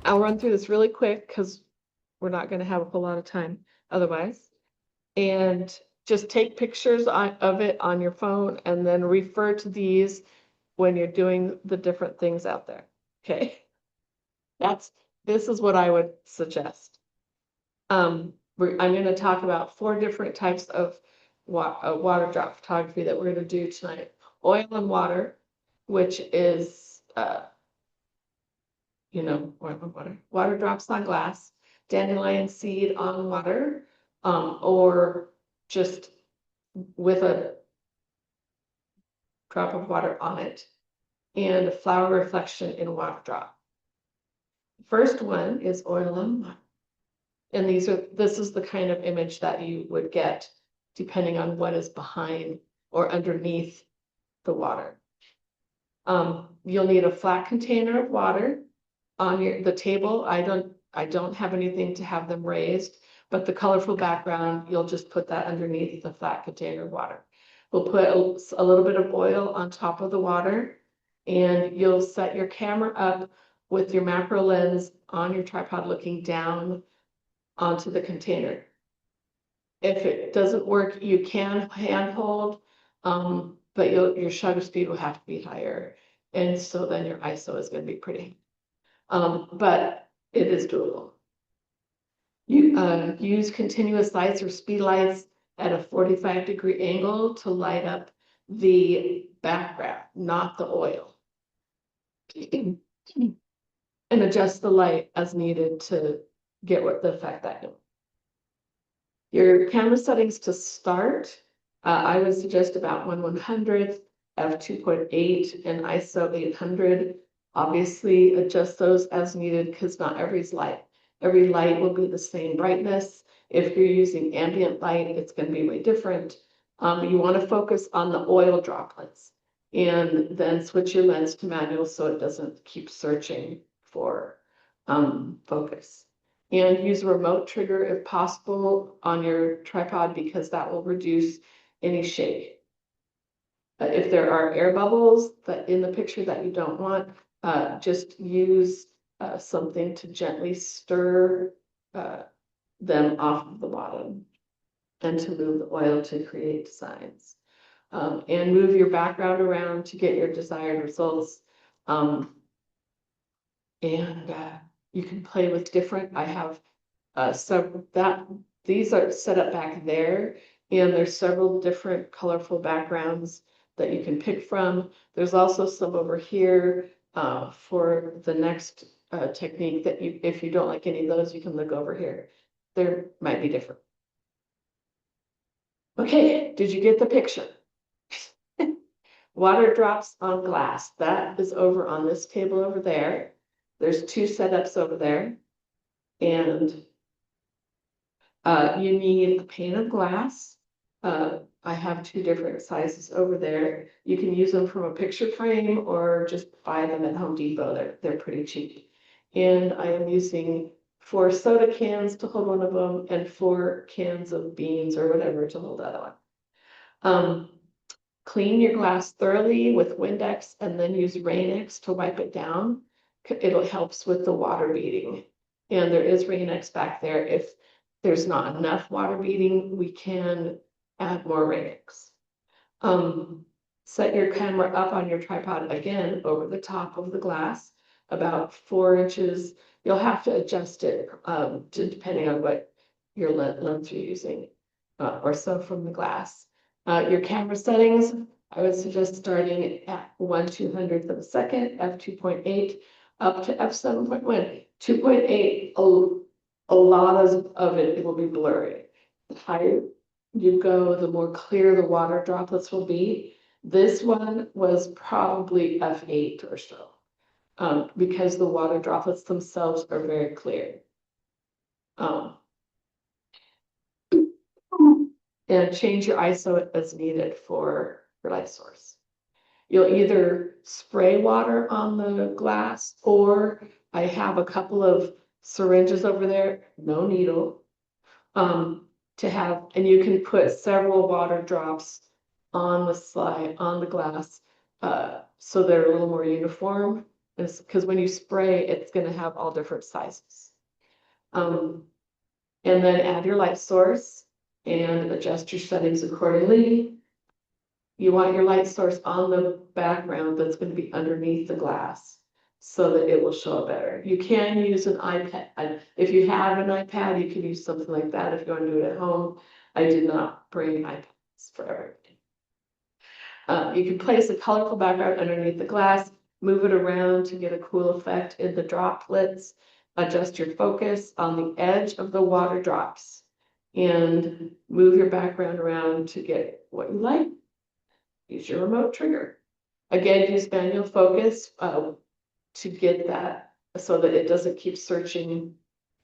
I'll run through this really quick because we're not going to have a whole lot of time otherwise. And just take pictures of it on your phone and then refer to these when you're doing the different things out there. Okay. This is what I would suggest. I'm going to talk about 4 different types of water drop photography that we're going to do tonight. Oil and water, which is, oil and water. Water drops on glass, dandelion seed on water, or just with a drop of water on it, and a flower reflection in water drop. First one is oil and water. And this is the kind of image that you would get depending on what is behind or underneath the water. You'll need a flat container of water on the table. I don't have anything to have them raised, but the colorful background, you'll just put that underneath the flat container of water. We'll put a little bit of oil on top of the water, and you'll set your camera up with your macro lens on your tripod looking down onto the container. If it doesn't work, you can handhold, but your shutter speed will have to be higher. And so then your ISO is going to be pretty. But it is doable. You use continuous lights or speed lights at a 45-degree angle to light up the background, not the oil. And adjust the light as needed to get the effect that you want. Your camera settings to start, I would suggest about 1/100th, f2.8, and ISO 800. Obviously, adjust those as needed because not every light will be the same brightness. If you're using ambient light, it's going to be way different. You want to focus on the oil droplets and then switch your lens to manual so it doesn't keep searching for focus. And use a remote trigger if possible on your tripod because that will reduce any shake. If there are air bubbles in the picture that you don't want, just use something to gently stir them off of the bottom and to move the oil to create signs. And move your background around to get your desired results. You can play with different, I have these are set up back there, and there's several different colorful backgrounds that you can pick from. There's also some over here for the next technique that if you don't like any of those, you can look over here. There might be different. Okay, did you get the picture? Water drops on glass. That is over on this table over there. There's 2 setups over there. And you need a pane of glass. I have 2 different sizes over there. You can use them from a picture frame or just buy them at Home Depot. They're pretty cheap. And I am using 4 soda cans to hold one of them and 4 cans of beans or whatever to hold the other one. Clean your glass thoroughly with Windex and then use Rain-X to wipe it down. It helps with the water beading. And there is Rain-X back there. If there's not enough water beading, we can add more Rain-X. Set your camera up on your tripod again over the top of the glass, about 4 inches. You'll have to adjust it depending on what your lens you're using or so from the glass. Your camera settings, I would suggest starting at 1/200th of a second, f2.8, up to f7.1. 2.8, a lot of it will be blurry. The higher you go, the more clear the water droplets will be. This one was probably f8 or so, because the water droplets themselves are very clear. And change your ISO as needed for your light source. You'll either spray water on the glass, or I have a couple of syringes over there, no needle, to have, and you can put several water drops on the glass, so they're a little more uniform. because when you spray, it's going to have all different sizes. And then add your light source and adjust your settings accordingly. You want your light source on the background that's going to be underneath the glass so that it will show up better. You can use an iPad. If you have an iPad, you can use something like that if you want to do it at home. I did not bring iPads for everything. You can place a colorful background underneath the glass, move it around to get a cool effect in the droplets, adjust your focus on the edge of the water drops, and move your background around to get what you like. Use your remote trigger. Again, use manual focus to get that so that it doesn't keep searching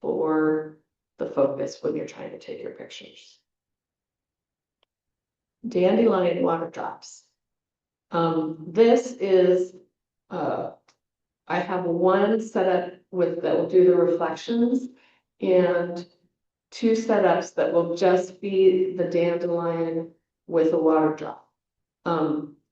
for the focus when you're trying to take your pictures. Dandelion water drops. This is, I have one setup that will do the reflections and two setups that will just be the dandelion with a water drop.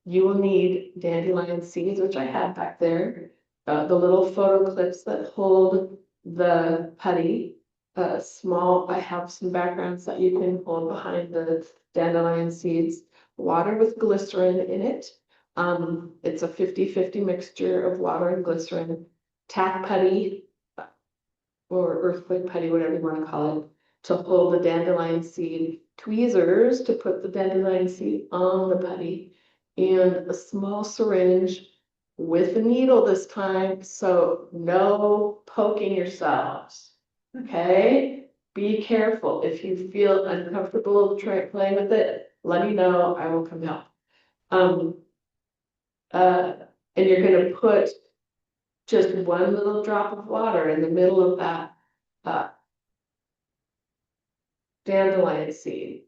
You will need dandelion seeds, which I have back there, the little photo clips that hold the putty, I have some backgrounds that you can hold behind the dandelion seeds, water with glycerin in it. It's a 50-50 mixture of water and glycerin, tack putty, or earthquake putty, whatever you want to call it, to hold the dandelion seed, tweezers to put the dandelion seed on the putty, and a small syringe with a needle this time, so no poking yourselves. Okay, be careful. If you feel uncomfortable playing with it, let me know. I will come help. And you're going to put just one little drop of water in the middle of that dandelion seed.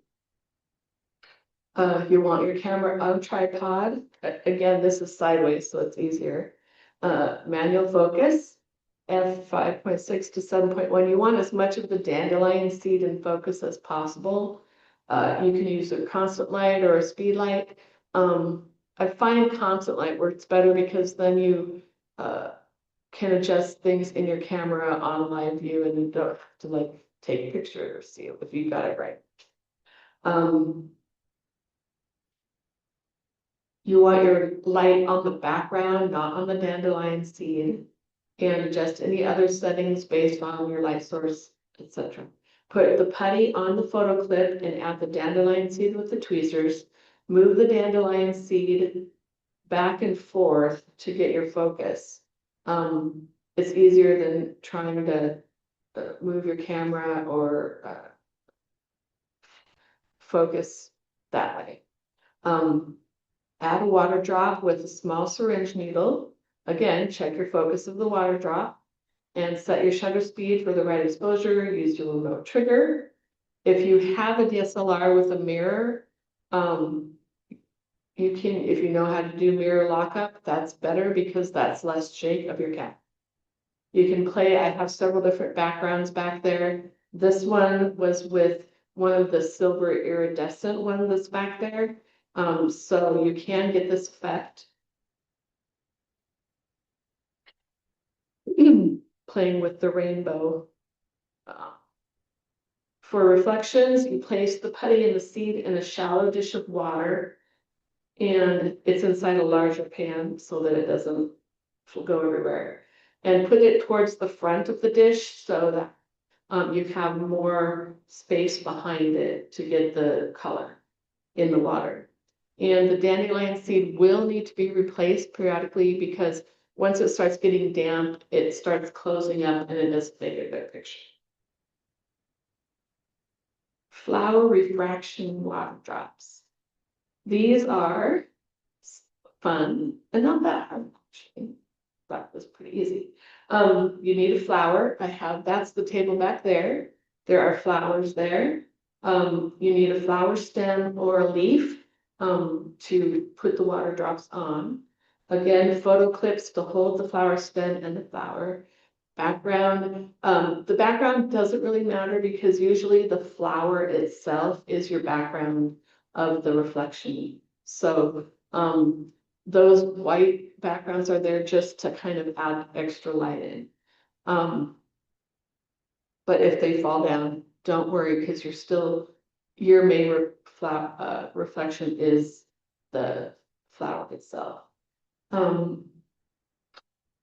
You want your camera on tripod. Again, this is sideways, so it's easier. Manual focus, f5.6 to 7.1. You want as much of the dandelion seed in focus as possible. You can use a constant light or a speed light. I find constant light works better because then you can adjust things in your camera on live view and you don't have to like take pictures or see if you got it right. You want your light on the background, not on the dandelion seed, and adjust any other settings based on your light source, etc. Put the putty on the photo clip and add the dandelion seed with the tweezers. Move the dandelion seed back and forth to get your focus. It's easier than trying to move your camera or focus that way. Add a water drop with a small syringe needle. Again, check your focus of the water drop and set your shutter speed for the right exposure. Use your remote trigger. If you have a DSLR with a mirror, you can, if you know how to do mirror lockup, that's better because that's less shake of your camera. You can play, I have several different backgrounds back there. This one was with one of the silver iridescent ones that's back there. So you can get this effect playing with the rainbow. For reflections, you place the putty and the seed in a shallow dish of water, and it's inside a larger pan so that it doesn't go everywhere. And put it towards the front of the dish so that you have more space behind it to get the color in the water. And the dandelion seed will need to be replaced periodically because once it starts getting damp, it starts closing up and it doesn't make a good picture. Flower refraction water drops. These are fun and not that hard, actually. That was pretty easy. You need a flower. That's the table back there. There are flowers there. You need a flower stem or a leaf to put the water drops on. Again, photo clips to hold the flower stem and the flower. Background. The background doesn't really matter because usually the flower itself is your background of the reflection. So those backgrounds are there just to kind of add extra light in. But if they fall down, don't worry, because your main reflection is the flower itself.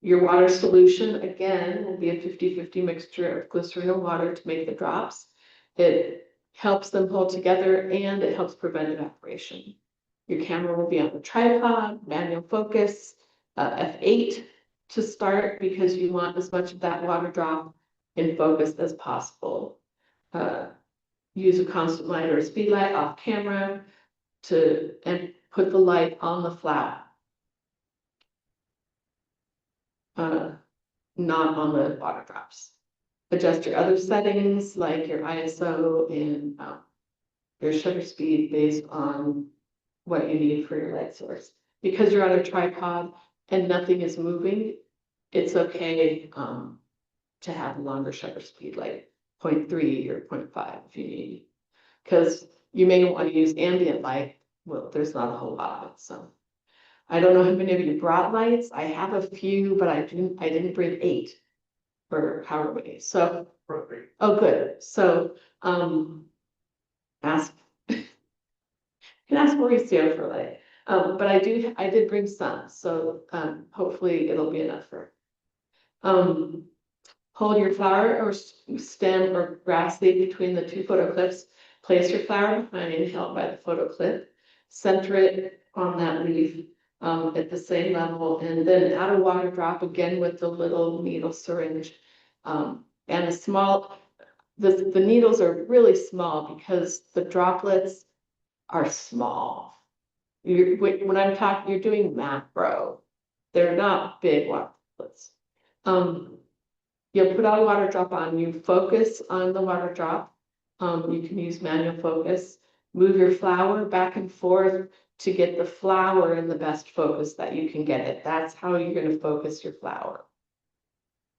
Your water solution, again, will be a 50-50 mixture of glycerin and water to make the drops. It helps them hold together and it helps prevent evaporation. Your camera will be on the tripod, manual focus, f8 to start, because you want as much of that water drop in focus as possible. Use a constant light or a speed light off camera and put the light on the flower. Not on the water drops. Adjust your other settings like your ISO and your shutter speed based on what you need for your light source. Because you're on a tripod and nothing is moving, it's okay to have a longer shutter speed, like 0.3 or 0.5 if you need. Because you may want to use ambient light. Well, there's not a whole lot of it, so. I don't know how many of you brought lights. I have a few, but I didn't bring 8 or however many. So, oh, good. So, ask, you can ask Mauricio for light. But I did bring some, so hopefully it'll be enough for. Hold your flower or stem or grass leaf between the 2 photo clips. Place your flower behind, held by the photo clip. Center it on that leaf. At the same level, and then add a water drop again with the little needle syringe, and a small. The needles are really small because the droplets are small. When I'm talking, you're doing macro. They're not big water droplets. You'll put out a water drop on. You focus on the water drop. You can use manual focus. Move your flower back and forth to get the flower in the best focus that you can get it. That's how you're going to focus your flower.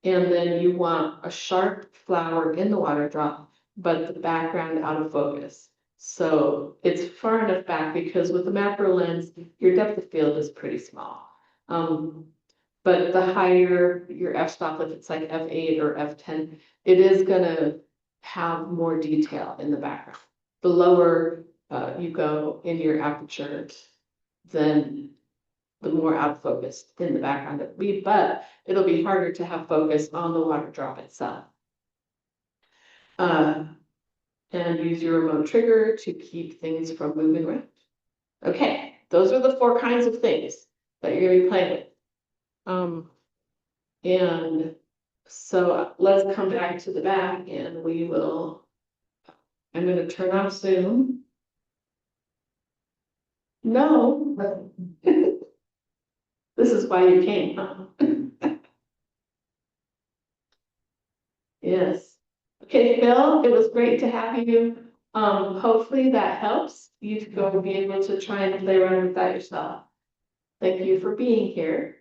And then you want a sharp flower in the water drop, but the background out of focus. So it's far enough back because with the macro lens, your depth of field is pretty small. But the higher your f-stop, if it's like f8 or f10, it is going to have more detail in the background. The lower you go in your aperture, then the more out of focus in the background it will be, but it'll be harder to have focus on the water drop itself. And use your remote trigger to keep things from moving around. Okay, those are the 4 kinds of things that you're going to be playing with. And so let's come back to the back and I'm going to turn off Zoom. No, this is why you came, huh? Yes. Okay, Phil, it was great to have you. Hopefully that helps you to go and be able to try and play around with that yourself. Thank you for being here.